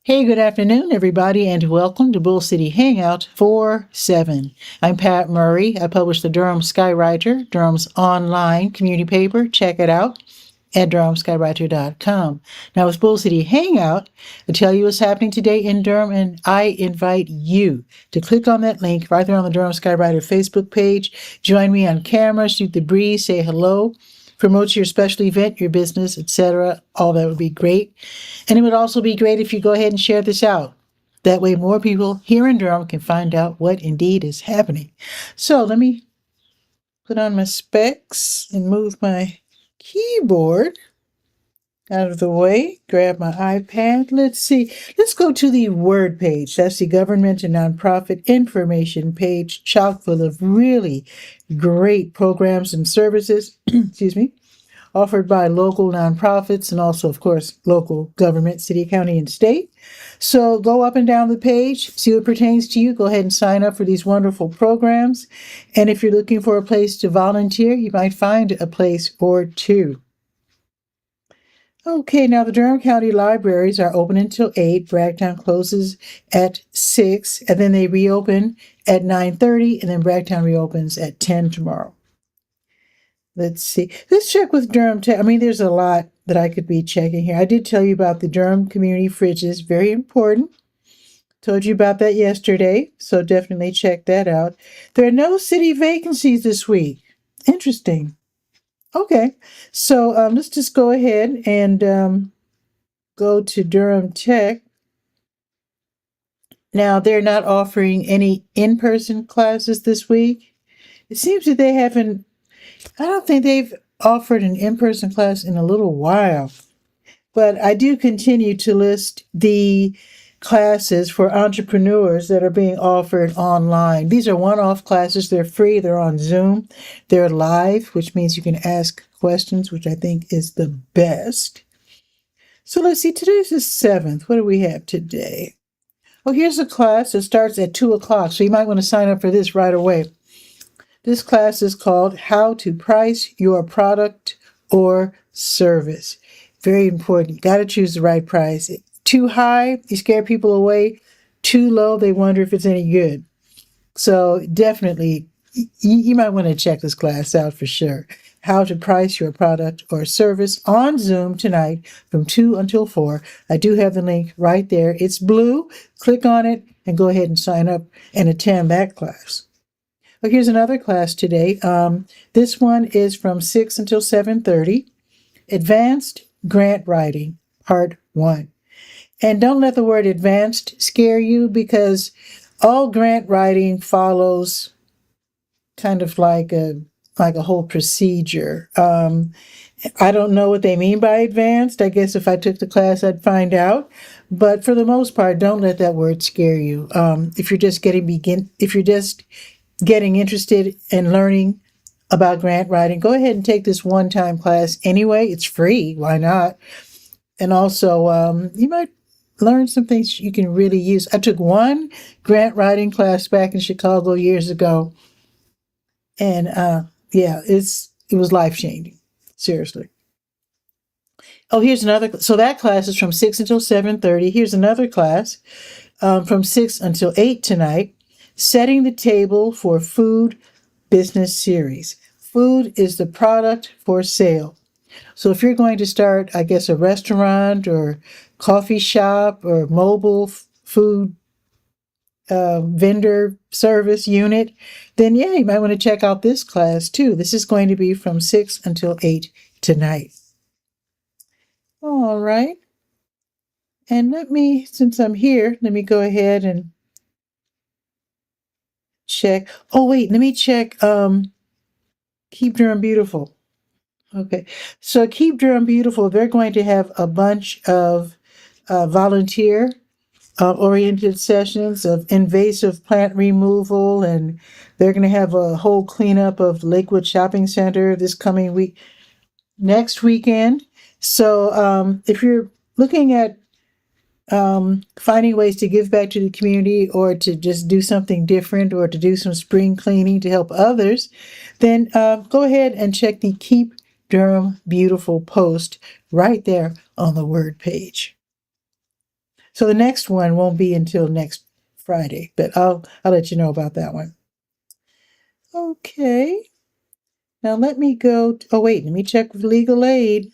Hey, good afternoon, everybody, and welcome to Bull City Hangout 4/7. I'm Pat Murray. I publish the Durham Skywriter, Durham's online community paper. Check it out at durhamskywriter.com. Now, with Bull City Hangout, I tell you what's happening today in Durham, and I invite you to click on that link right there on the Durham Skywriter Facebook page. Join me on camera, shoot the breeze, say hello, promote your special event, your business, etc. All that would be great. And it would also be great if you go ahead and share this out. That way more people here in Durham can find out what indeed is happening. So let me put on my specs and move my keyboard out of the way. Grab my iPad. Let's see. Let's go to the Word page. That's the government and nonprofit information page, chock full of really great programs and services. Excuse me. Offered by local nonprofits and also, of course, local government, city, county, and state. So go up and down the page, see what pertains to you. Go ahead and sign up for these wonderful programs. And if you're looking for a place to volunteer, you might find a place or two. Okay, now the Durham County Libraries are open until 8. Bragtown closes at 6, and then they reopen at 9:30, and then Bragtown reopens at 10 tomorrow. Let's see. Let's check with Durham Tech. There's a lot that I could be checking here. I did tell you about the Durham community fridges. Very important. Told you about that yesterday, so definitely check that out. There are no city vacancies this week. Interesting. Okay, so let's just go ahead and go to Durham Tech. Now, they're not offering any in-person classes this week. It seems that I don't think they've offered an in-person class in a little while, but I do continue to list the classes for entrepreneurs that are being offered online. These are one-off classes. They're free. They're on Zoom. They're live, which means you can ask questions, which I think is the best. So let's see. Today's the 7th. What do we have today? Oh, here's a class that starts at 2 o'clock, so you might want to sign up for this right away. This class is called How to Price Your Product or Service. Very important. You got to choose the right price. Too high, you scare people away. Too low, they wonder if it's any good. So definitely, you might want to check this class out for sure. How to Price Your Product or Service on Zoom tonight from 2 until 4. I do have the link right there. It's blue. Click on it and go ahead and sign up and attend that class. Oh, here's another class today. This one is from 6 until 7:30. Advanced Grant Writing, Part 1. And don't let the word advanced scare you, because all grant writing follows kind of like a whole procedure. I don't know what they mean by advanced. I guess if I took the class, I'd find out. But for the most part, don't let that word scare you. If you're just getting interested in learning about grant writing, go ahead and take this one-time class anyway. It's free. Why not? And also, you might learn some things you can really use. I took one grant writing class back in Chicago years ago, and it was life-changing. Seriously. Oh, here's another. So that class is from 6 until 7:30. Here's another class from 6 until 8 tonight. Setting the Table for Food Business Series. Food is the product for sale. So if you're going to start, I guess, a restaurant or coffee shop or mobile food vendor service unit, then you might want to check out this class too. This is going to be from 6 until 8 tonight. All right. And since I'm here, let me go ahead and check. Oh, wait, let me check Keep Durham Beautiful. Okay, so Keep Durham Beautiful, they're going to have a bunch of volunteer oriented sessions of invasive plant removal, and they're going to have a whole cleanup of Lakewood Shopping Center this coming week, next weekend. So if you're looking at finding ways to give back to the community, or to just do something different, or to do some spring cleaning to help others, then go ahead and check the Keep Durham Beautiful post right there on the Word page. So the next one won't be until next Friday, but I'll let you know about that one. Okay. Now let me go. Oh wait, let me check with legal aid.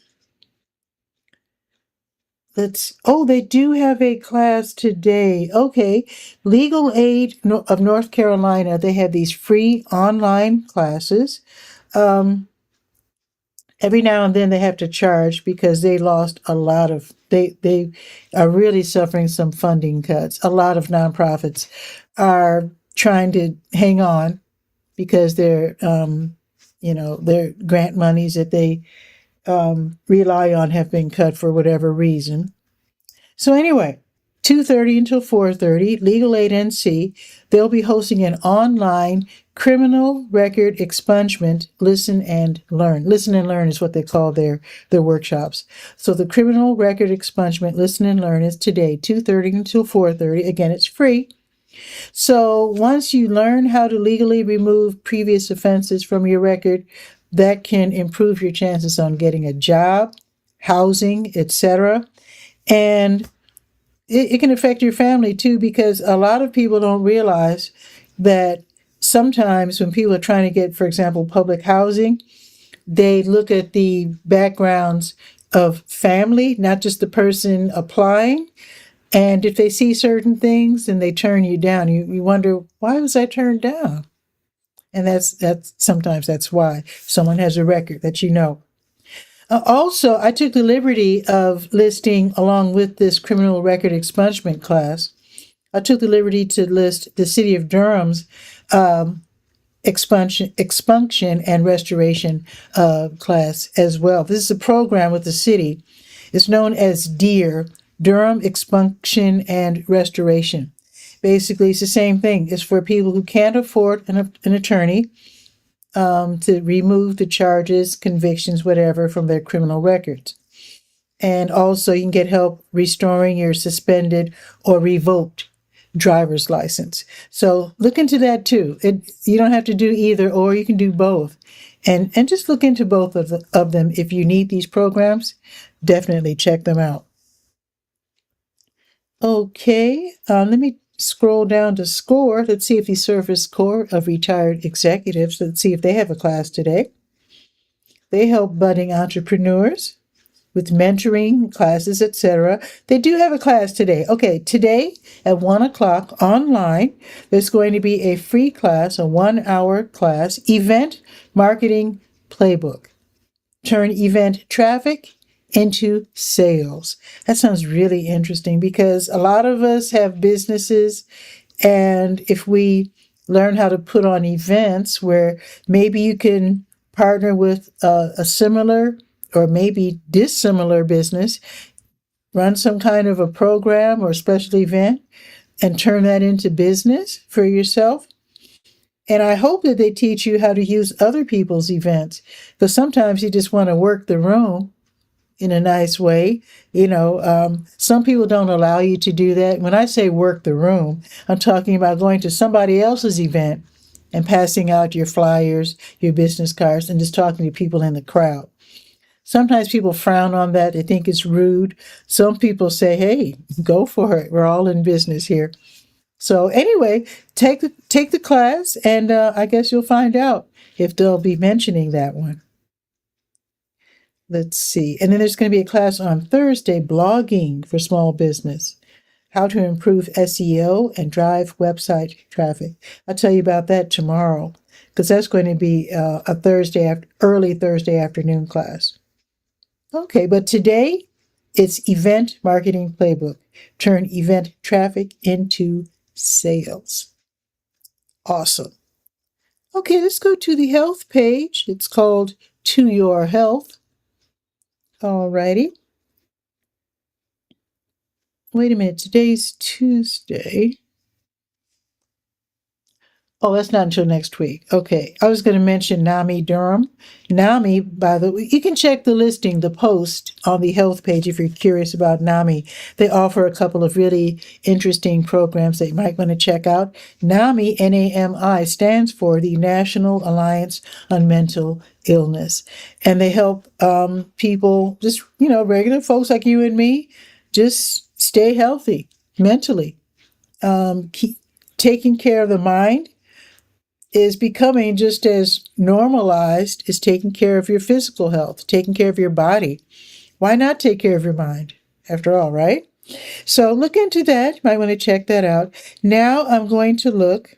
They do have a class today. Okay. Legal Aid of North Carolina, they have these free online classes. Um, every now and then they have to charge because they lost a lot of, they are really suffering some funding cuts. A lot of nonprofits are trying to hang on because their grant monies that they rely on have been cut for whatever reason. So anyway, 2:30 until 4:30, Legal Aid NC, they'll be hosting an online criminal record expungement listen and learn. Listen and learn is what they call their workshops. So the criminal record expungement listen and learn is today, 2:30 until 4:30. Again, it's free. So once you learn how to legally remove previous offenses from your record, that can improve your chances on getting a job, housing, etc. And it can affect your family too, because a lot of people don't realize that sometimes when people are trying to get, for example, public housing, they look at the backgrounds of family, not just the person applying. And if they see certain things, then they turn you down. You wonder, why was I turned down? And that's sometimes that's why someone has a record that you know. Also, I took the liberty of listing, along with this criminal record expungement class, I took the liberty to list the City of Durham's expunction and restoration class as well. This is a program with the city. It's known as DEAR, Durham Expunction and Restoration. Basically, it's the same thing. It's for people who can't afford an attorney to remove the charges, convictions, whatever, from their criminal records. And also, you can get help restoring your suspended or revoked driver's license. So look into that too. You don't have to do either, or you can do both. And just look into both of them. If you need these programs, definitely check them out. Okay, let me scroll down to SCORE. Let's see if the Service Corps of Retired Executives, let's see if they have a class today. They help budding entrepreneurs with mentoring classes, etc. They do have a class today. Okay, today at 1 o'clock online, there's going to be a free class, a 1-hour class, Event Marketing Playbook. Turn event traffic into sales. That sounds really interesting because a lot of us have businesses, and if we learn how to put on events where maybe you can partner with a similar or maybe dissimilar business, run some kind of a program or special event and turn that into business for yourself. And I hope that they teach you how to use other people's events, because sometimes you just want to work the room in a nice way. Some people don't allow you to do that. When I say work the room, I'm talking about going to somebody else's event and passing out your flyers, your business cards, and just talking to people in the crowd. Sometimes people frown on that. They think it's rude. Some people say, hey, go for it. We're all in business here. So anyway, take the class, and I guess you'll find out if they'll be mentioning that one. Let's see. And then there's going to be a class on Thursday, blogging for small business, how to improve SEO and drive website traffic. I'll tell you about that tomorrow, because that's going to be a early Thursday afternoon class. Okay, but today it's Event Marketing Playbook. Turn event traffic into sales. Awesome. Okay, let's go to the health page. It's called To Your Health. Alrighty. Wait a minute, today's Tuesday. Oh, that's not until next week. Okay, I was going to mention NAMI Durham. NAMI, by the way, you can check the listing, the post on the health page if you're curious about NAMI. They offer a couple of really interesting programs that you might want to check out. NAMI, N-A-M-I, stands for the National Alliance on Mental Illness. And they help people, just, regular folks like you and me, just stay healthy. mentally. Taking care of the mind is becoming just as normalized as taking care of your physical health, taking care of your body. Why not take care of your mind? After all, right? So look into that. You might want to check that out. Now I'm going to look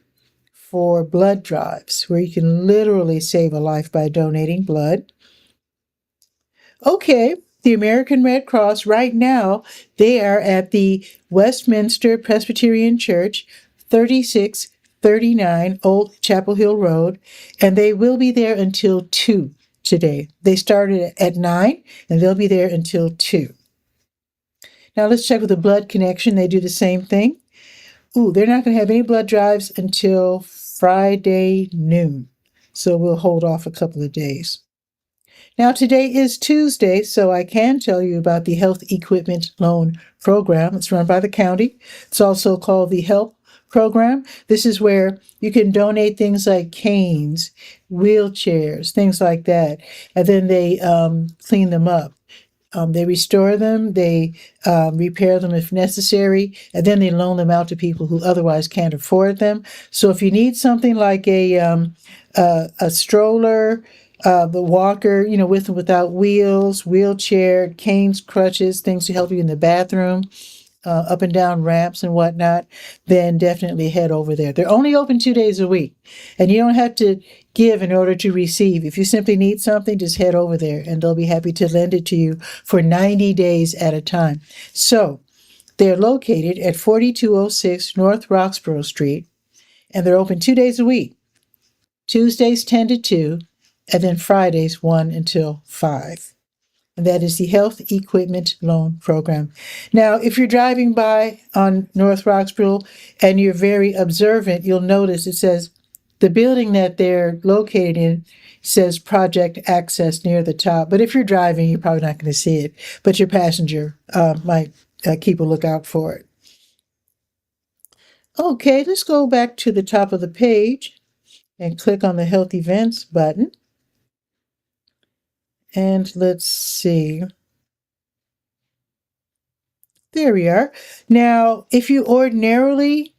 for blood drives where you can literally save a life by donating blood. Okay, the American Red Cross right now, they are at the Westminster Presbyterian Church, 3639 Old Chapel Hill Road, and they will be there until 2 today. They started at 9 and they'll be there until 2. Now let's check with the Blood Connection. They do the same thing. Ooh, they're not going to have any blood drives until Friday noon. So we'll hold off a couple of days. Now, today is Tuesday, so I can tell you about the Health Equipment Loan Program. It's run by the county. It's also called the HELP Program. This is where you can donate things like canes, wheelchairs, things like that, and then they clean them up. They restore them, they repair them if necessary, and then they loan them out to people who otherwise can't afford them. So if you need something like a stroller, the walker, with and without wheels, wheelchair, canes, crutches, things to help you in the bathroom, up and down ramps and whatnot, then definitely head over there. They're only open 2 days a week, and you don't have to give in order to receive. If you simply need something, just head over there, and they'll be happy to lend it to you for 90 days at a time. So they're located at 4206 North Roxborough Street, and they're open 2 days a week, Tuesdays 10 to 2, and then Fridays 1 until 5. And that is the Health Equipment Loan Program. Now, if you're driving by on North Roxborough and you're very observant, you'll notice it says the building that they're located in says Project Access near the top. But if you're driving, you're probably not going to see it. But your passenger might keep a lookout for it. Okay, let's go back to the top of the page and click on the Health Events button. And let's see. There we are. Now, if you ordinarily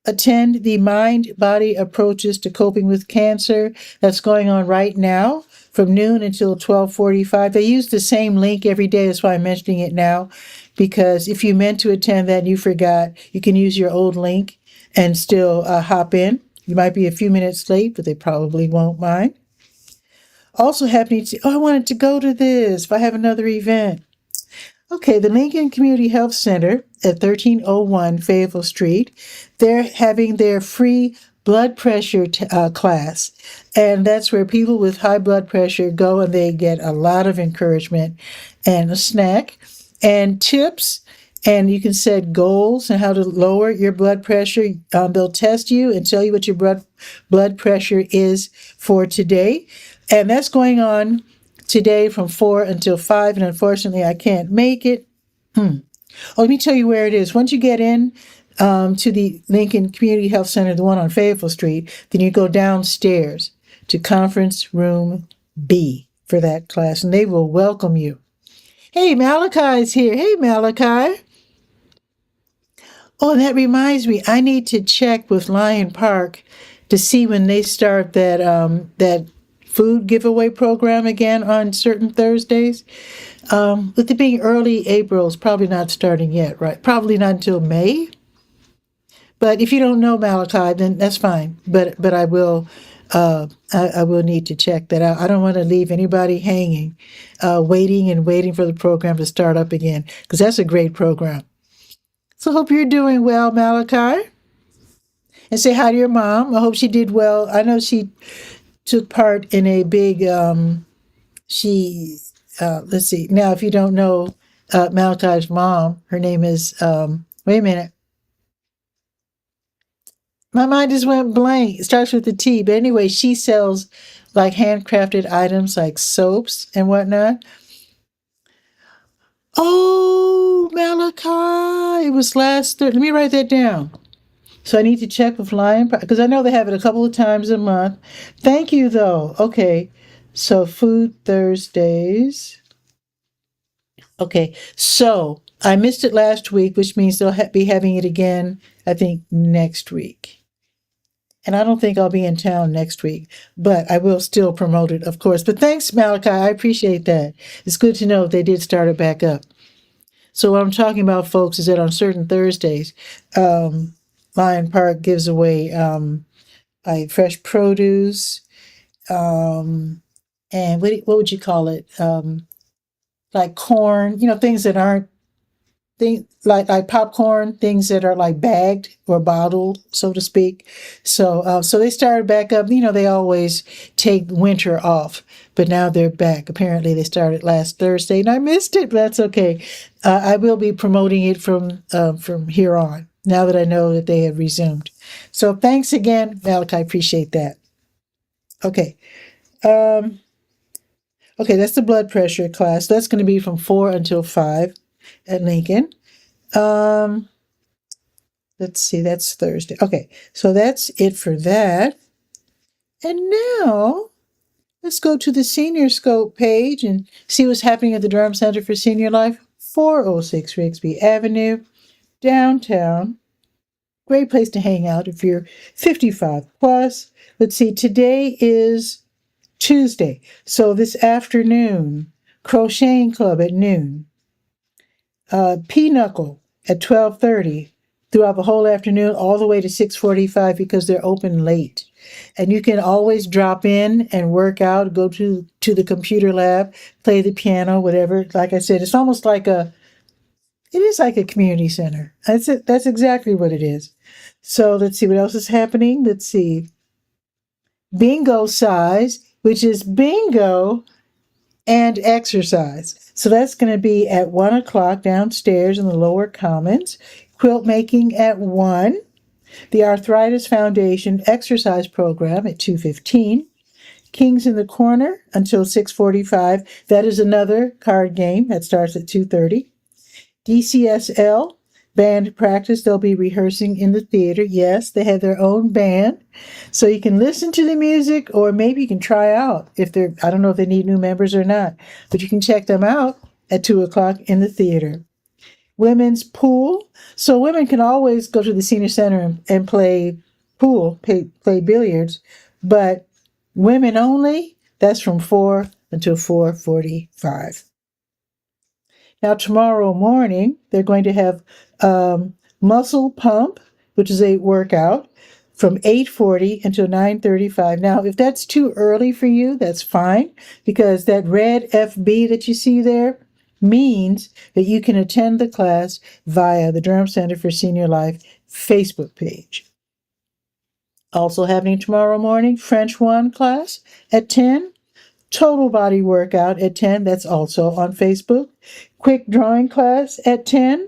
attend the Mind-Body Approaches to Coping with Cancer, that's going on right now from noon until 12:45. They use the same link every day. That's why I'm mentioning it now, because if you meant to attend that and you forgot, you can use your old link and still hop in. You might be a few minutes late, but they probably won't mind. Also happening to, I wanted to go to this if I have another event. Okay, the Lincoln Community Health Center at 1301 Fayetteville Street, they're having their free blood pressure class. And that's where people with high blood pressure go and they get a lot of encouragement and a snack and tips. And you can set goals and how to lower your blood pressure. They'll test you and tell you what your blood pressure is for today. And that's going on today from 4 until 5, and unfortunately I can't make it. Oh, let me tell you where it is. Once you get in to the Lincoln Community Health Center, the one on Fayetteville Street, then you go downstairs to Conference Room B for that class, and they will welcome you. Hey, Malachi's here. Hey, Malachi. Oh, that reminds me, I need to check with Lion Park to see when they start that food giveaway program again on certain Thursdays. With it being early April, it's probably not starting yet, right? Probably not until May. But if you don't know Malachi, then that's fine. But I will I will need to check that out. I don't want to leave anybody hanging, waiting for the program to start up again, because that's a great program. So I hope you're doing well, Malachi. And say hi to your mom. I hope she did well. I know she took part in a big, let's see. Now, if you don't know Malachi's mom, her name is, wait a minute. My mind just went blank. It starts with a T. But anyway, she sells like handcrafted items like soaps and whatnot. Oh, Malachi. It was last Thursday. Let me write that down. So I need to check with Lion Park, because I know they have it a couple of times a month. Thank you, though. Okay, so Food Thursdays. Okay, so I missed it last week, which means they'll be having it again, I think, next week. And I don't think I'll be in town next week, but I will still promote it, of course. But thanks, Malachi. I appreciate that. It's good to know they did start it back up. So what I'm talking about, folks, is that on certain Thursdays, Lion Park gives away like fresh produce, and what would you call it? Like corn, things that aren't like popcorn, things that are like bagged or bottled, so to speak. So they started back up. They always take winter off, but now they're back. Apparently, they started last Thursday, and I missed it, but that's okay. I will be promoting it from here on. Now that I know that they have resumed. So thanks again, Malachi. I appreciate that. Okay. Um, okay, that's the blood pressure class. That's going to be from 4 until 5 at Lincoln. Um, let's see, that's Thursday. Okay, so that's it for that. And now let's go to the Senior Scope page and see what's happening at the Durham Center for Senior Life, 406 Rigsby Avenue, downtown. Great place to hang out if you're 55 plus. Let's see, today is Tuesday. So this afternoon, Crocheting Club at noon. Pinochle at 12:30 throughout the whole afternoon, all the way to 6:45 because they're open late. And you can always drop in and work out, go to the computer lab, play the piano, whatever. Like I said, it's almost like it is like a community center. That's it. That's exactly what it is. So let's see what else is happening. Let's see. Bingo size, which is bingo and exercise. So that's going to be at 1 o'clock downstairs in the lower commons. Quilt making at 1. The Arthritis Foundation exercise program at 2:15. Kings in the Corner until 6:45. That is another card game that starts at 2:30. DCSL band practice. They'll be rehearsing in the theater. Yes, they have their own band. So you can listen to the music or maybe you can try out I don't know if they need new members or not, but you can check them out at 2 o'clock in the theater. Women's pool. So women can always go to the senior center and play pool, play billiards, but women only, that's from 4 until 4:45. Now, tomorrow morning, they're going to have muscle pump, which is a workout, from 8:40 until 9:35. Now, if that's too early for you, that's fine, because that red FB that you see there means that you can attend the class via the Durham Center for Senior Life Facebook page. Also happening tomorrow morning, French 1 class at 10. Total body workout at 10. That's also on Facebook. Quick drawing class at 10.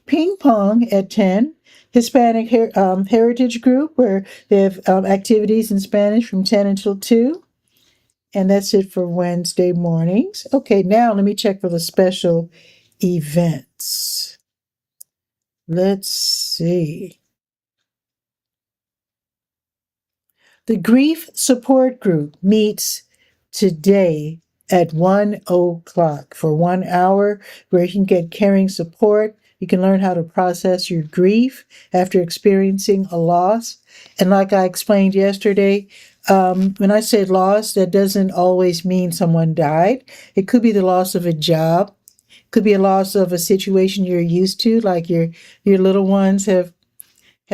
Ping pong at 10. Hispanic Heritage Group, where they have activities in Spanish from 10 until 2. And that's it for Wednesday mornings. Okay, now let me check for the special events. Let's see. The Grief Support Group meets today at 1 o'clock for 1 hour where you can get caring support. You can learn how to process your grief after experiencing a loss. And like I explained yesterday, when I said loss, that doesn't always mean someone died. It could be the loss of a job. It could be a loss of a situation you're used to, like your little ones have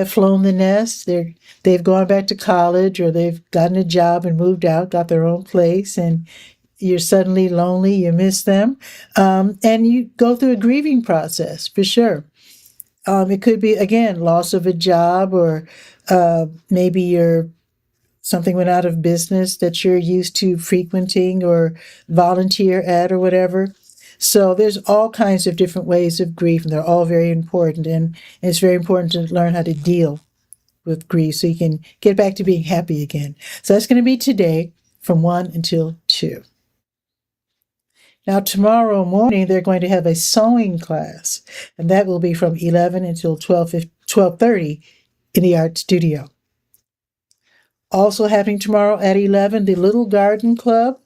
flown the nest. They've gone back to college or they've gotten a job and moved out, got their own place, and you're suddenly lonely, you miss them. And you go through a grieving process for sure. It could be, again, loss of a job or maybe something went out of business that you're used to frequenting or volunteer at or whatever. So there's all kinds of different ways of grief, and they're all very important. And it's very important to learn how to deal with grief so you can get back to being happy again. So that's going to be today from 1 until 2. Now, tomorrow morning, they're going to have a sewing class, and that will be from 11 until 12:30 in the art studio. Also happening tomorrow at 11, the Little Garden Club.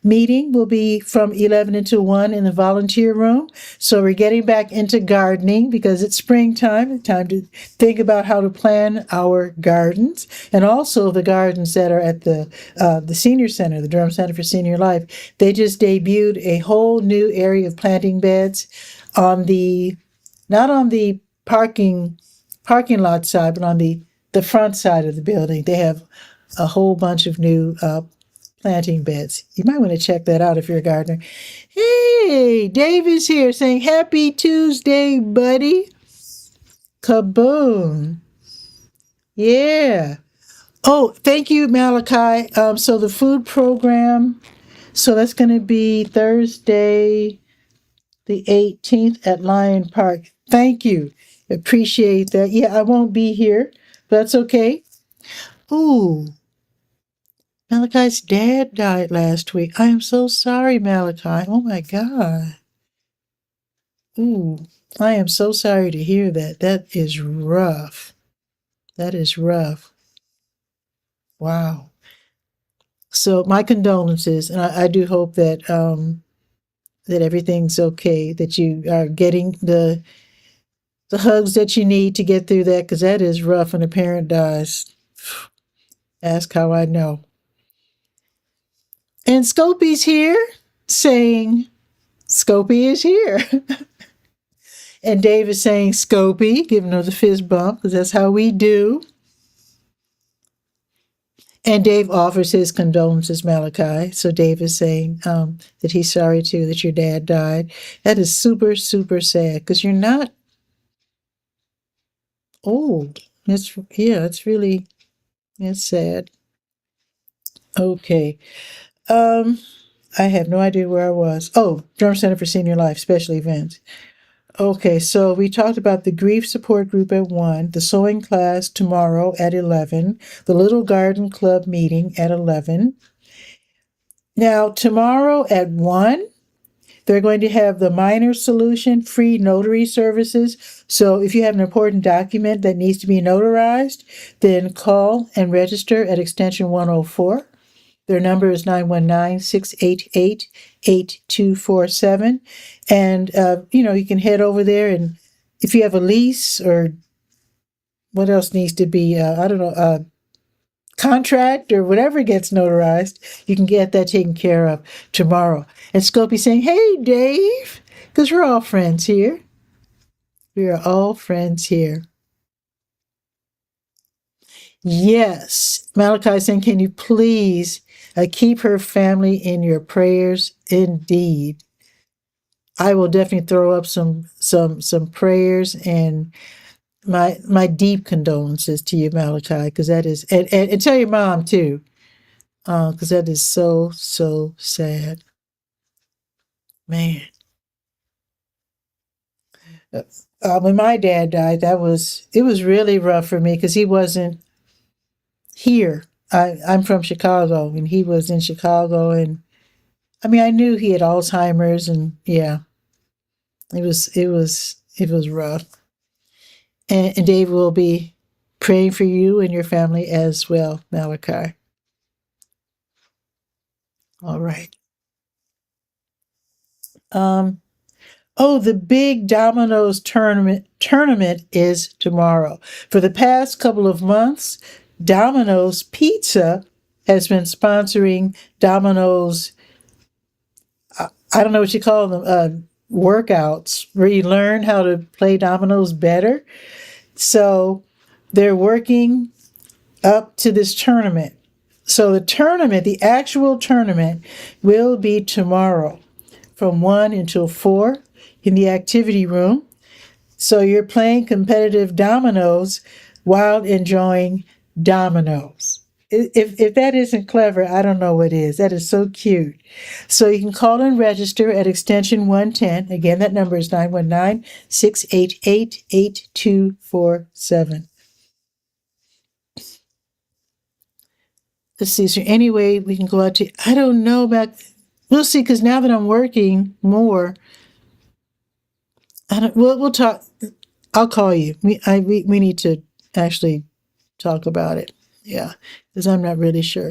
meeting will be from 11 until 1 in the volunteer room. So we're getting back into gardening because it's springtime. It's time to think about how to plan our gardens, and also the gardens that are at the senior center, the Durham Center for Senior Life. They just debuted a whole new area of planting beds on the not on the parking lot side, but on the front side of the building. They have a whole bunch of new planting beds. You might want to check that out if you're a gardener. Hey, Dave is here saying happy Tuesday, buddy. Kaboom. Yeah. Oh, thank you, Malachi. So the food program, so that's going to be Thursday, the 18th at Lion Park. Thank you. Appreciate that. Yeah, I won't be here. That's okay. Ooh, Malachi's dad died last week. I am so sorry, Malachi. Oh my God. Ooh, I am so sorry to hear that. That is rough. That is rough. Wow. So my condolences, and I do hope that that everything's okay, that you are getting the hugs that you need to get through that, because that is rough when a parent dies. Ask how I know. And Scopey's here saying, Scopey is here. And Dave is saying, Scopey, giving her the fist bump, because that's how we do. And Dave offers his condolences, Malachi. So Dave is saying that he's sorry too that your dad died. That is super, super sad, because you're not old. It's sad. Okay. I have no idea where I was. Oh, Durham Center for Senior Life, special events. Okay, so we talked about the grief support group at 1, the sewing class tomorrow at 11, the Little Garden Club meeting at 11. Now, tomorrow at 1, they're going to have the minor solution free notary services. So if you have an important document that needs to be notarized, then call and register at extension 104. Their number is 919-688-8247. And, you can head over there, and if you have a lease or what else needs to be, contract or whatever gets notarized, you can get that taken care of tomorrow. And Scopey saying, hey, Dave, because we're all friends here. We are all friends here. Yes. Malachi saying, can you please keep her family in your prayers? Indeed. I will definitely throw up some prayers and my deep condolences to you, Malachi, because that is, and tell your mom too, because that is so, so sad. Man. When my dad died, it was really rough for me because he wasn't here. I'm from Chicago, and he was in Chicago, and I mean, I knew he had Alzheimer's, and yeah, it was rough. And Dave will be praying for you and your family as well, Malachi. All right. The big Domino's tournament is tomorrow. For the past couple of months, Domino's Pizza has been sponsoring Domino's, I don't know what you call them, workouts, where you learn how to play dominoes better. So they're working up to this tournament. So the actual tournament, will be tomorrow from 1 until 4 in the activity room. So you're playing competitive dominoes while enjoying dominoes. If that isn't clever, I don't know what is. That is so cute. So you can call and register at extension 110. Again, that number is 919-688-8247. Let's see, is there any way we can go out to, I don't know about, we'll see, because now that I'm working more, we'll talk. I'll call you. We need to actually talk about it. Yeah, because I'm not really sure.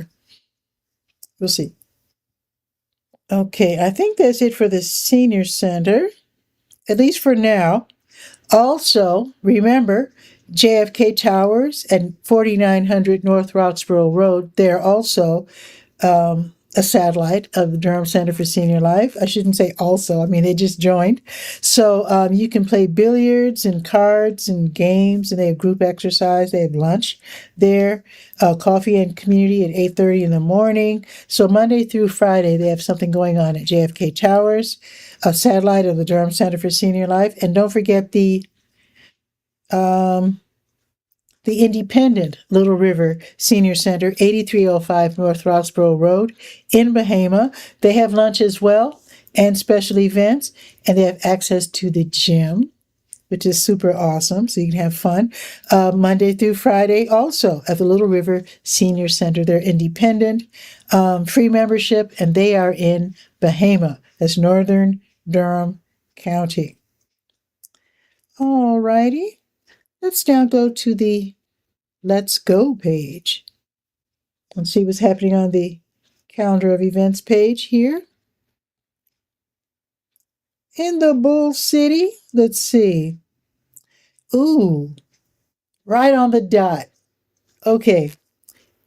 We'll see. Okay, I think that's it for the senior center, at least for now. Also, remember JFK Towers and 4900 North Roxborough Road. They're also a satellite of the Durham Center for Senior Life. I shouldn't say also, I mean, they just joined. So you can play billiards and cards and games, and they have group exercise. They have lunch there, coffee and community at 8:30 in the morning. So Monday through Friday, they have something going on at JFK Towers, a satellite of the Durham Center for Senior Life. And don't forget um, the Independent Little River Senior Center, 8305 North Roxborough Road in Bahama. They have lunch as well and special events, and they have access to the gym, which is super awesome, so you can have fun. Monday through Friday, also at the Little River Senior Center. They're independent, free membership, and they are in Bahama. That's Northern Durham County. All righty. Let's now go to the Let's Go page and see what's happening on the calendar of events page here. In the Bull City, let's see. Ooh, right on the dot. Okay,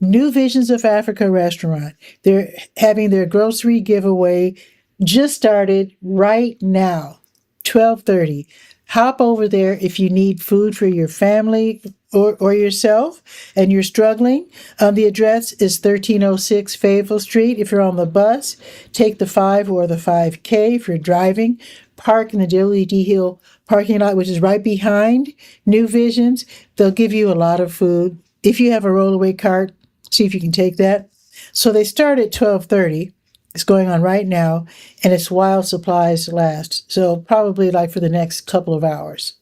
New Visions of Africa restaurant. They're having their grocery giveaway just started right now, 12:30. Hop over there if you need food for your family or yourself and you're struggling. The address is 1306 Fayetteville Street. If you're on the bus, take the 5 or the 5K. If you're driving, park in the WD Hill parking lot, which is right behind New Visions. They'll give you a lot of food. If you have a rollaway cart, see if you can take that. So they start at 12:30. It's going on right now, and it's while supplies last. So probably like for the next couple of hours.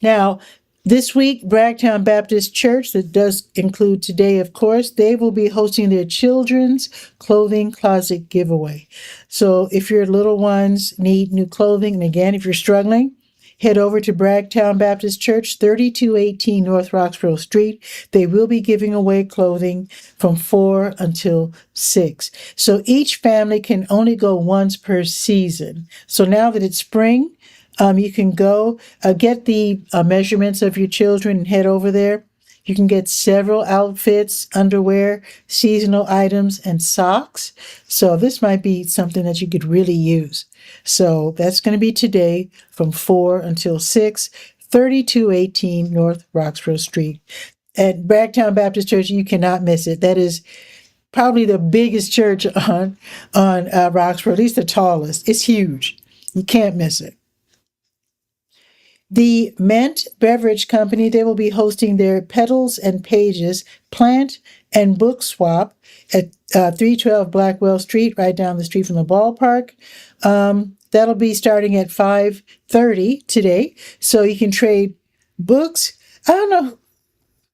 Now, this week, Bragtown Baptist Church, that does include today, of course, they will be hosting their children's clothing closet giveaway. So if your little ones need new clothing, and again, if you're struggling, head over to Bragtown Baptist Church, 3218 North Roxborough Street. They will be giving away clothing from 4 until 6. So each family can only go once per season. So now that it's spring, you can go get the measurements of your children and head over there. You can get several outfits, underwear, seasonal items, and socks. So this might be something that you could really use. So that's going to be today from 4 until 6, 3218 North Roxborough Street. At Bragtown Baptist Church, you cannot miss it. That is probably the biggest church on Roxborough, at least the tallest. It's huge. You can't miss it. The Mint Beverage Company, they will be hosting their Petals and Pages plant and book swap at 312 Blackwell Street, right down the street from the ballpark. That'll be starting at 5:30 today, so you can trade books. I don't know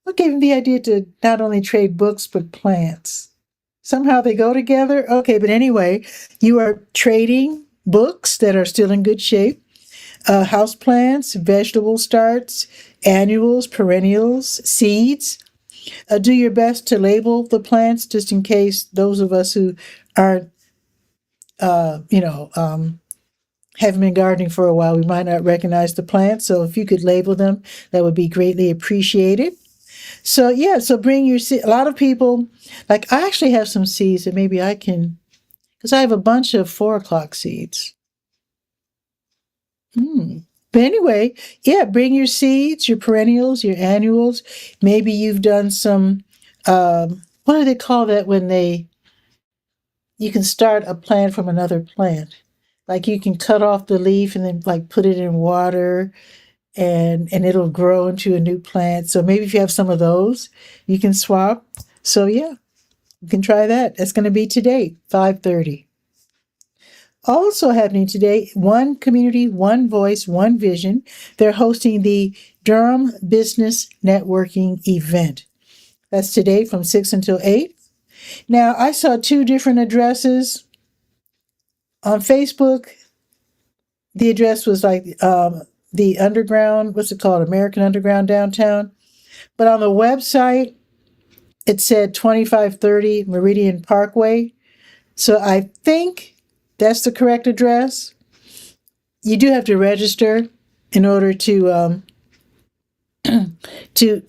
what gave them the idea to not only trade books, but plants. Somehow they go together. Okay, but anyway, you are trading books that are still in good shape. House plants, vegetable starts, annuals, perennials, seeds. Do your best to label the plants just in case those of us who aren't, haven't been gardening for a while, we might not recognize the plants. So if you could label them, that would be greatly appreciated. So yeah, so bring your seed. A lot of people, like I actually have some seeds that maybe I can, because I have a bunch of 4 o'clock seeds. But anyway, yeah, bring your seeds, your perennials, your annuals. Maybe you've done some, what do they call that when you can start a plant from another plant? Like you can cut off the leaf and then like put it in water and it'll grow into a new plant. So maybe if you have some of those, you can swap. So yeah, you can try that. That's going to be today, 5:30. Also happening today, One Community, One Voice, One Vision. They're hosting the Durham Business Networking event. That's today from 6 until 8. Now, I saw 2 different addresses. On Facebook, the address was like the Underground, what's it called, American Underground downtown. But on the website, it said 2530 Meridian Parkway. So I think that's the correct address. You do have to register in order to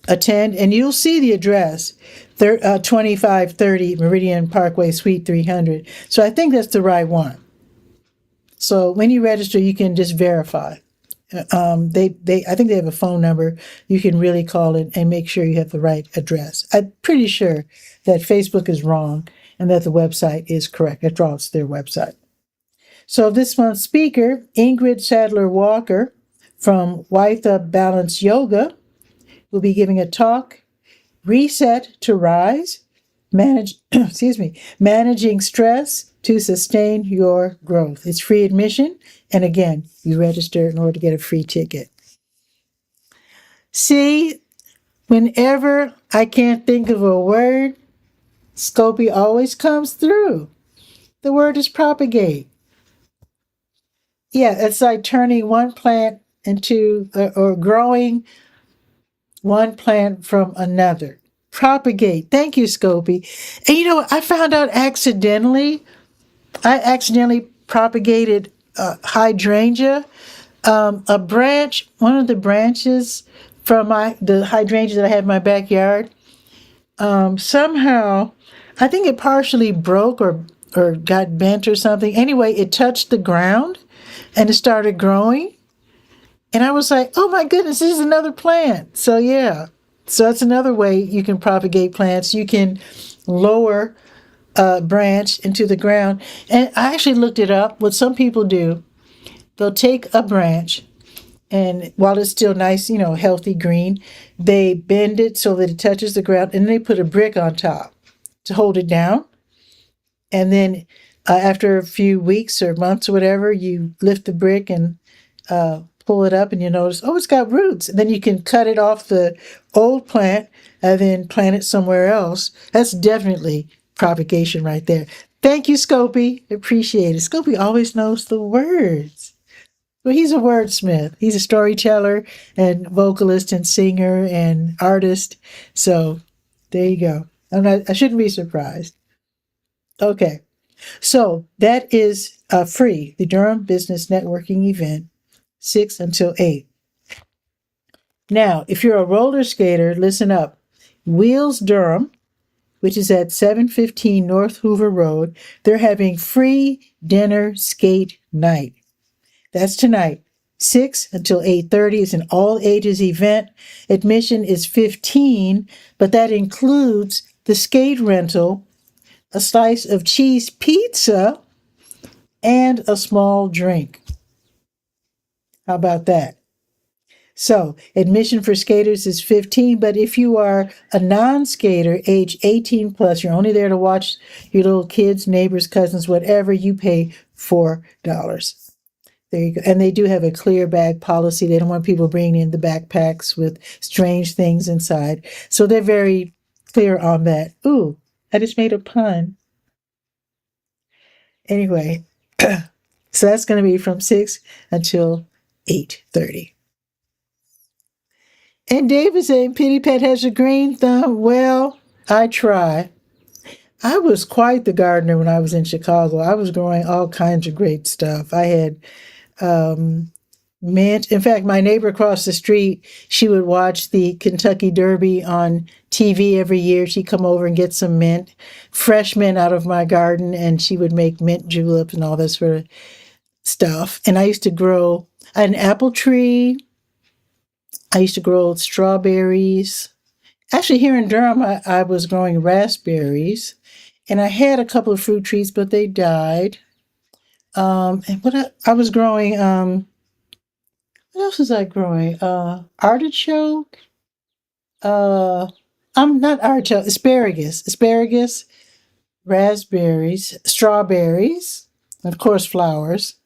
attend, and you'll see the address, 2530 Meridian Parkway, Suite 300. So I think that's the right one. So when you register, you can just verify. I think they have a phone number. You can really call it and make sure you have the right address. I'm pretty sure that Facebook is wrong and that the website is correct. After all, it's their website. So this month's speaker, Ingrid Sadler Walker from White Up Balance Yoga, will be giving a talk, Reset to Rise, managing stress to sustain your growth. It's free admission, and again, you register in order to get a free ticket. See, whenever I can't think of a word, Scopy always comes through. The word is propagate. Yeah, it's like turning one plant into, or growing one plant from another. Propagate. Thank you, Scopy. And you know what? I found out I accidentally propagated hydrangea. A branch, one of the branches from the hydrangea that I have in my backyard, somehow, I think it partially broke or got bent or something. Anyway, it touched the ground and it started growing. And I was like, oh my goodness, this is another plant. So yeah, so that's another way you can propagate plants. You can lower a branch into the ground. And I actually looked it up. What some people do, they'll take a branch and while it's still nice, healthy green, they bend it so that it touches the ground and then they put a brick on top to hold it down. And then after a few weeks or months or whatever, you lift the brick and pull it up and you notice, oh, it's got roots. And then you can cut it off the old plant and then plant it somewhere else. That's definitely propagation right there. Thank you, Scopy. Appreciate it. Scopy always knows the words. Well, he's a wordsmith. He's a storyteller and vocalist and singer and artist. So there you go. I shouldn't be surprised. Okay. So that is free, the Durham Business Networking event, 6 until 8. Now, if you're a roller skater, listen up. Wheels Durham, which is at 715 North Hoover Road, they're having free dinner skate night. That's tonight, 6 until 8:30. It's an all-ages event. Admission is $15, but that includes the skate rental, a slice of cheese pizza, and a small drink. How about that? So, admission for skaters is $15, but if you are a non-skater, age 18 plus, you're only there to watch your little kids, neighbors, cousins, whatever, you pay $4. There you go. And they do have a clear bag policy. They don't want people bringing in the backpacks with strange things inside. So they're very clear on that. Ooh, I just made a pun. Anyway, so that's going to be from 6 until 8:30. And David saying, Pity Pet has a green thumb. Well, I try. I was quite the gardener when I was in Chicago. I was growing all kinds of great stuff. I had mint. In fact, my neighbor across the street, she would watch the Kentucky Derby on TV every year. She'd come over and get some mint, fresh mint out of my garden, and she would make mint juleps and all that sort of stuff. And I used to grow an apple tree. I used to grow strawberries. Actually, here in Durham, I was growing raspberries. And I had a couple of fruit trees, but they died. And what I was growing, what else was I growing? Artichoke. I'm not artichoke. Asparagus, raspberries, strawberries, and of course flowers,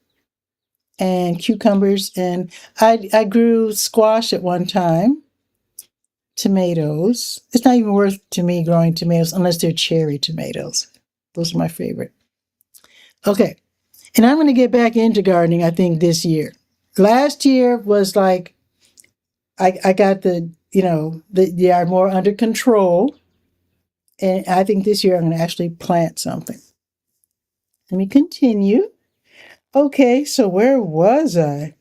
and cucumbers. And I grew squash at one time. Tomatoes. It's not even worth to me growing tomatoes unless they're cherry tomatoes. Those are my favorite. Okay. And I'm going to get back into gardening, I think, this year. Last year was like, I got the yard more under control. And I think this year I'm going to actually plant something. Let me continue. Okay, so where was I?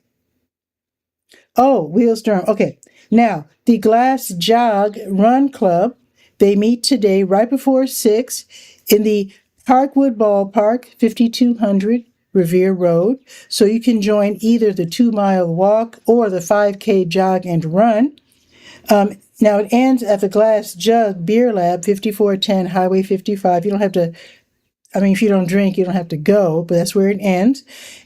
Oh, Wheels Durham. Okay. Now, the Glass Jog Run Club, they meet today right before 6 in the Parkwood Ballpark, 5200 Revere Road. So you can join either the 2-mile walk or the 5K jog and run. Now, it ends at the Glass Jug Beer Lab, 5410 Highway 55. You don't have to, if you don't drink, you don't have to go, but that's where it ends.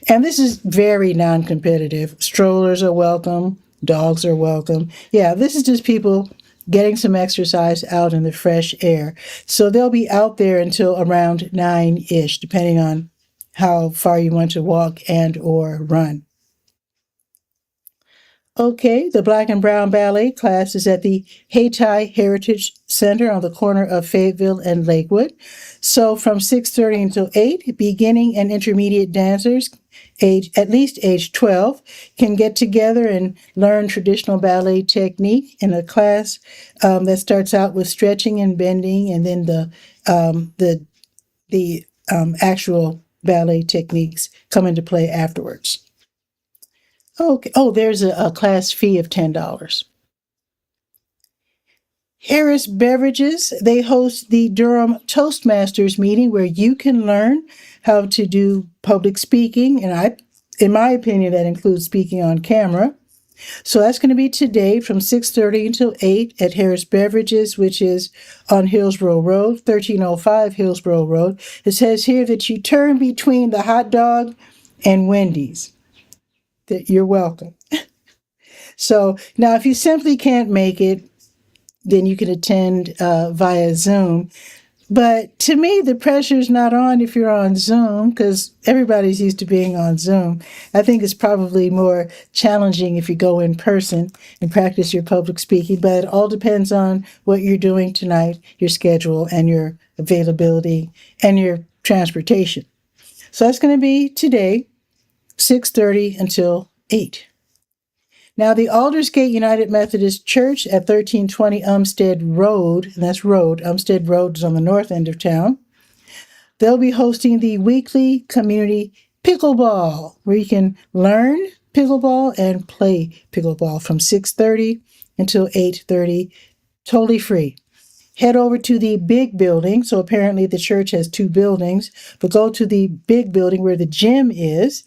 And this is very non competitive. Strollers are welcome, dogs are welcome. Yeah, this is just people getting some exercise out in the fresh air. So they'll be out there until around 9-ish, depending on how far you want to walk and or run. Okay, the Black and Brown Ballet class is at the Hayti Heritage Center on the corner of Fayetteville and Lakewood. So from 6:30 until 8, beginning and intermediate dancers at least age 12 can get together and learn traditional ballet technique in a class that starts out with stretching and bending, and then the actual ballet techniques come into play afterwards. Okay. Oh, there's a class fee of $10. Harris Beverages, they host the Durham Toastmasters meeting where you can learn how to do public speaking. And in my opinion, that includes speaking on camera. So that's going to be today from 6:30 until 8 at Harris Beverages, which is on Hillsborough Road, 1305 Hillsborough Road. It says here that you turn between the hot dog and Wendy's. That you're welcome. So now if you simply can't make it, then you can attend via Zoom. But to me, the pressure's not on if you're on Zoom, because everybody's used to being on Zoom. I think it's probably more challenging if you go in person and practice your public speaking, but it all depends on what you're doing tonight, your schedule, and your availability, and your transportation. So that's going to be today, 6:30 until 8. Now, the Aldersgate United Methodist Church at 1320 Umstead Road, and that's Road, Umstead Road is on the north end of town, they'll be hosting the weekly community pickleball, where you can learn pickleball and play pickleball from 6:30 until 8:30, totally free. Head over to the big building. So apparently the church has 2 buildings, but go to the big building where the gym is.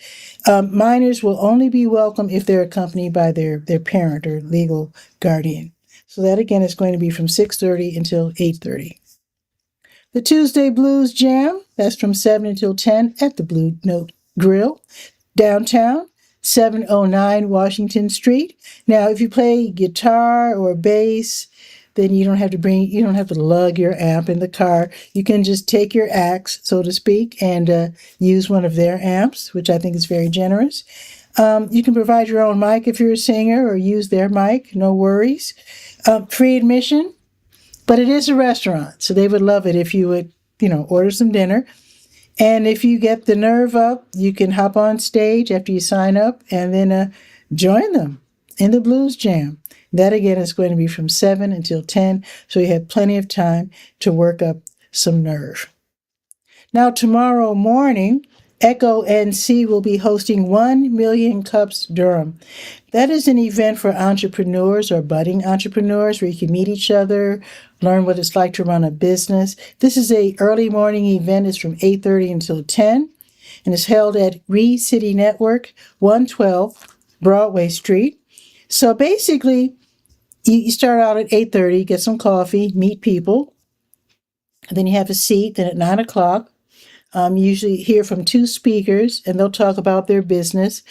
Minors will only be welcome if they're accompanied by their parent or legal guardian. So that again is going to be from 6:30 until 8:30. The Tuesday Blues Jam, that's from 7 until 10 at the Blue Note Grill, downtown, 709 Washington Street. Now, if you play guitar or bass, then you don't have to lug your amp in the car. You can just take your axe, so to speak, and use one of their amps, which I think is very generous. You can provide your own mic if you're a singer, or use their mic, no worries. Free admission, but it is a restaurant, so they would love it if you would, order some dinner. And if you get the nerve up, you can hop on stage after you sign up and then join them in the Blues Jam. That, again, is going to be from 7 until 10, so you have plenty of time to work up some nerve. Now, tomorrow morning, Echo NC will be hosting 1 Million Cups Durham. That is an event for entrepreneurs or budding entrepreneurs where you can meet each other, learn what it's like to run a business. This is a early morning event. It's from 8:30 until 10, and it's held at City Network, 112 Broadway Street. So basically, you start out at 8:30, get some coffee, meet people, and then you have a seat. Then at 9 o'clock, you usually hear from 2 speakers, and they'll talk about their business,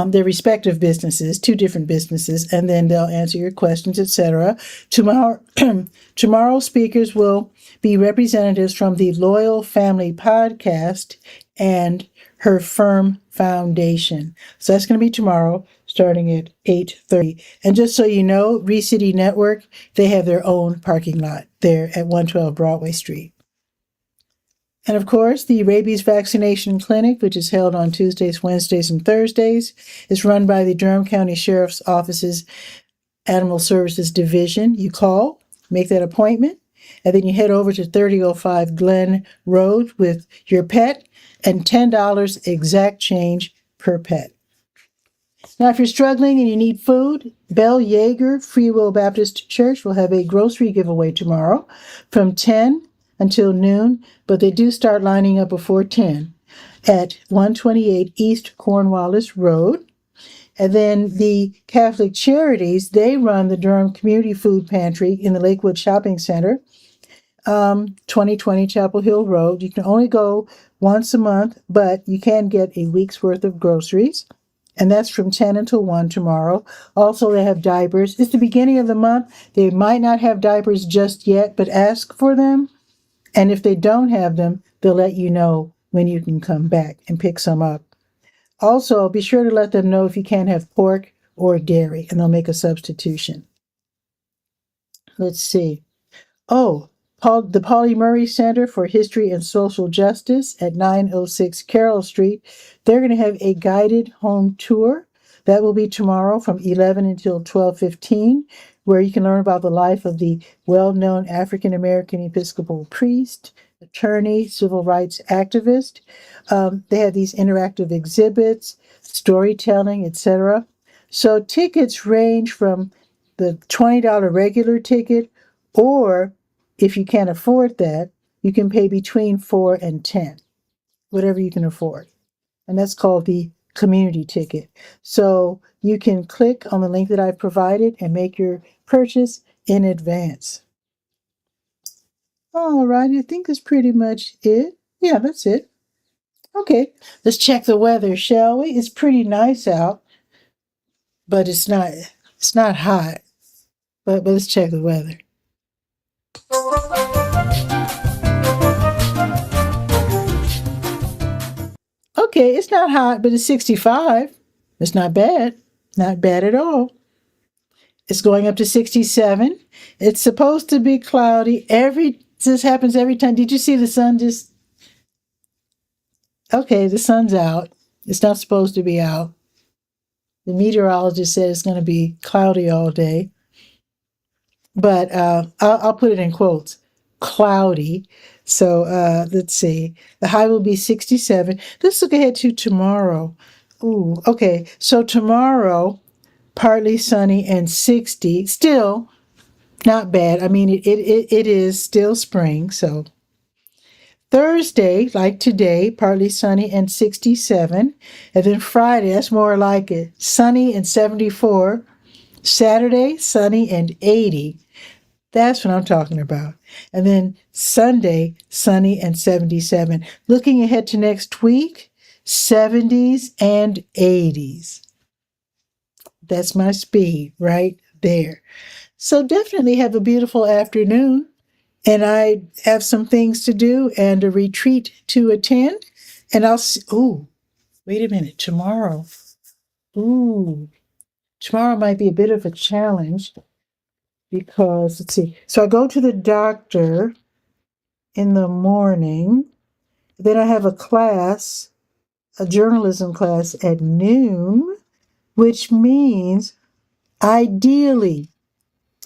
their respective businesses, 2 different businesses, and then they'll answer your questions, etc. Tomorrow's speakers will be representatives from the Loyal Family Podcast and Her Firm Foundation. So that's going to be tomorrow, starting at 8:30. And just so you know, City Network, they have their own parking lot there at 112 Broadway Street. And of course, the rabies vaccination clinic, which is held on Tuesdays, Wednesdays, and Thursdays, is run by the Durham County Sheriff's Office's Animal Services Division. You call, make that appointment, and then you head over to 3005 Glen Road with your pet. and $10 exact change per pet. Now, if you're struggling and you need food, Bell Yeager Free Will Baptist Church will have a grocery giveaway tomorrow from 10 until noon, but they do start lining up before 10 at 128 East Cornwallis Road. And then the Catholic Charities, they run the Durham Community Food Pantry in the Lakewood Shopping Center, 2020 Chapel Hill Road. You can only go once a month, but you can get a week's worth of groceries. And that's from 10 until 1 tomorrow. Also, they have diapers. It's the beginning of the month. They might not have diapers just yet, but ask for them. And if they don't have them, they'll let you know when you can come back and pick some up. Also, be sure to let them know if you can't have pork or dairy, and they'll make a substitution. Let's see. Oh, the Pauli Murray Center for History and Social Justice at 906 Carroll Street. They're going to have a guided home tour. That will be tomorrow from 11 until 12:15, where you can learn about the life of the well-known African-American Episcopal priest, attorney, civil rights activist. They have these interactive exhibits, storytelling, etc. So tickets range from the $20 regular ticket, or if you can't afford that, you can pay between $4 and $10, whatever you can afford. And that's called the community ticket. So you can click on the link that I've provided and make your purchase in advance. All right, I think that's pretty much it. Yeah, that's it. Okay, let's check the weather, shall we? It's pretty nice out, but it's not hot. But let's check the weather. Okay, it's not hot, but it's 65. It's not bad. Not bad at all. It's going up to 67. It's supposed to be cloudy. This happens every time. Did you see the sun just... Okay, the sun's out. It's not supposed to be out. The meteorologist said it's going to be cloudy all day. But I'll put it in quotes. Cloudy. So let's see. The high will be 67. Let's look ahead to tomorrow. Ooh, okay. So tomorrow, partly sunny and 60. Still not bad. I mean, it is still spring. So Thursday, like today, partly sunny and 67. And then Friday, that's more like it. Sunny and 74. Saturday, sunny and 80. That's what I'm talking about. And then Sunday, sunny and 77. Looking ahead to next week, 70s and 80s. That's my speed right there. So definitely have a beautiful afternoon. And I have some things to do and a retreat to attend. And I'll see. Ooh, wait a minute. Tomorrow. Ooh, tomorrow might be a bit of a challenge. Because, let's see, so I go to the doctor in the morning. Then I have a class, a journalism class at noon, which means ideally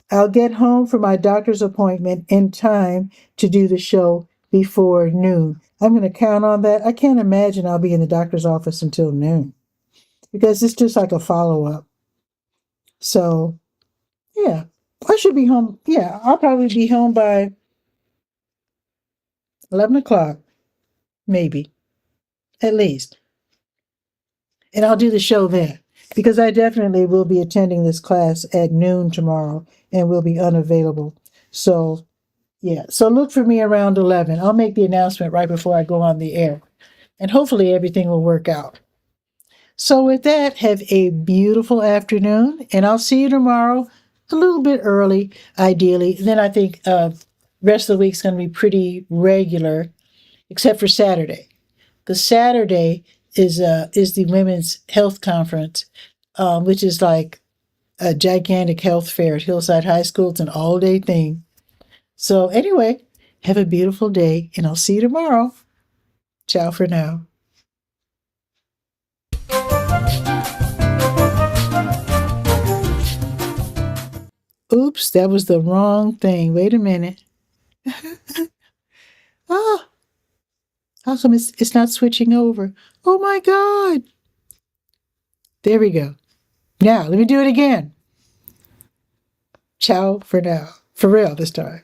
I'll get home from my doctor's appointment in time to do the show before noon. I'm going to count on that. I can't imagine I'll be in the doctor's office until noon because it's just like a follow-up. So, yeah. I should be home. Yeah, I'll probably be home by 11 o'clock, maybe, at least. And I'll do the show then, because I definitely will be attending this class at noon tomorrow and will be unavailable. So, yeah. So look for me around 11. I'll make the announcement right before I go on the air. And hopefully everything will work out. So with that, have a beautiful afternoon. And I'll see you tomorrow a little bit early, ideally. And then I think rest of the week's going to be pretty regular, except for Saturday. Because Saturday is the Women's Health Conference, which is like a gigantic health fair at Hillside High School. It's an all-day thing. So anyway, have a beautiful day, and I'll see you tomorrow. Ciao for now. Oops, that was the wrong thing. Wait a minute. Ah, How come it's not switching over? Oh my God. There we go. Now, let me do it again. Ciao for now. For real this time.